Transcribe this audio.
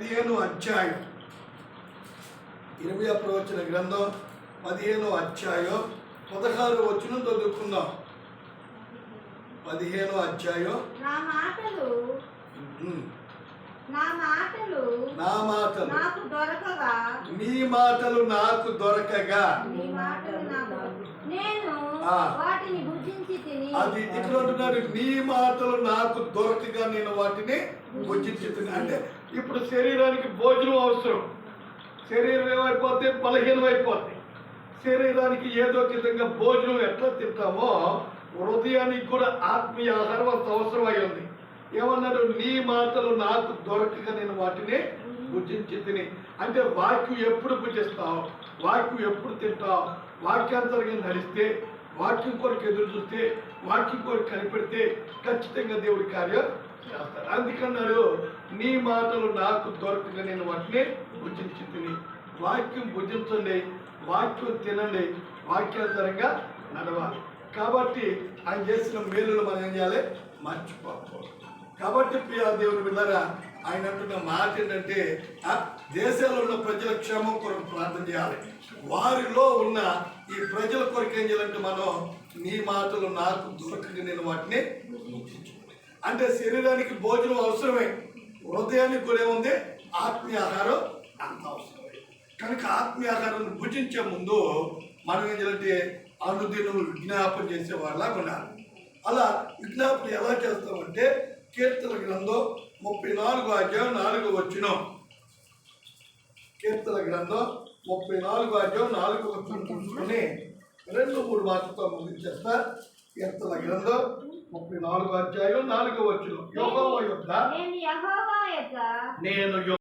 15 అధ్యాయం ఇర్మియా ప్రవచన గ్రంథం 15 అధ్యాయం 16 వచనం చదువుకుందాం. 15 అధ్యాయం నా మాటలు నాకు దొరకగా నీ మాటలు నాకు దొరకగా నేను వాటిని భుజించి తిని. అది ఇక్కడ అంటున్నాడు, నీ మాటలు నాకు దొరకగా నేను వాటిని భుజించి తిని. అంటే ఇప్పుడు శరీరానికి భోజనం అవసరం. శరీరం ఏమైపోతే బలహీనం అయిపోద్ది. శరీరానికి ఏదో ఒక విధంగా భోజనం ఎట్లా తింటామో హృదయానికి కూడా ఆత్మీయ ఆహారం అంత అవసరం అయి ఉంది. ఏమన్నాడు, నీ మాటలు నాకు దొరకగా నేను వాటిని భుజించి తిని. అంటే వాక్యం ఎప్పుడు భుజిస్తావు, వాక్యం ఎప్పుడు తింటావు, వాక్యాంతరంగా నడిస్తే, వాక్యం కొరకు ఎదురు చూస్తే, వాక్యం కొరకు కనిపెడితే ఖచ్చితంగా దేవుడి కార్యం చేస్తాడు. అందుకన్నాడు, నీ మాటలు నాకు దొరకగా నేను వాటిని భుజించి తిని. వాక్యం భుజించండి, వాక్యం తినండి, వాక్యాంతరంగా నడవాలి. కాబట్టి ఆయన చేసిన మేలును మనం ఏం చేయాలి, మర్చిపోకూడదు. కాబట్టి ప్రియ దేవుని బిడ్డలారా, ఆయన అంటున్న మాట ఏంటంటే, దేశాల్లో ఉన్న ప్రజల క్షేమం కొరకు ప్రార్థన చేయాలి. వారిలో ఉన్న ఈ ప్రజల కొరకు ఏం చేయాలంటే, మనం నీ మాటలు నాకు దొరకగా నేను వాటిని అంటే శరీరానికి భోజనం అవసరమే, హృదయానికి కూడా ఏముంది, ఆత్మీయ ఆహారం అంత అవసరమే. కనుక ఆత్మీయ ఆహారాన్ని భుజించే ముందు మనం ఏం చేయాలంటే అనుదినం విజ్ఞాపన చేసే వాళ్ళగా ఉండాలి. అలా విజ్ఞాపన ఎలా చేస్తామంటే, కీర్తన గ్రంథం 34 అధ్యాయం 4 వచనం. కీర్తన గ్రంథం 34 అధ్యాయం 4 వచనం చూసుకొని 2-3 మాటలతో ముగించేస్తా. కీర్తన గ్రంథం 34 అధ్యాయం 4 వచనం. యెహోవా యొద్ద నేను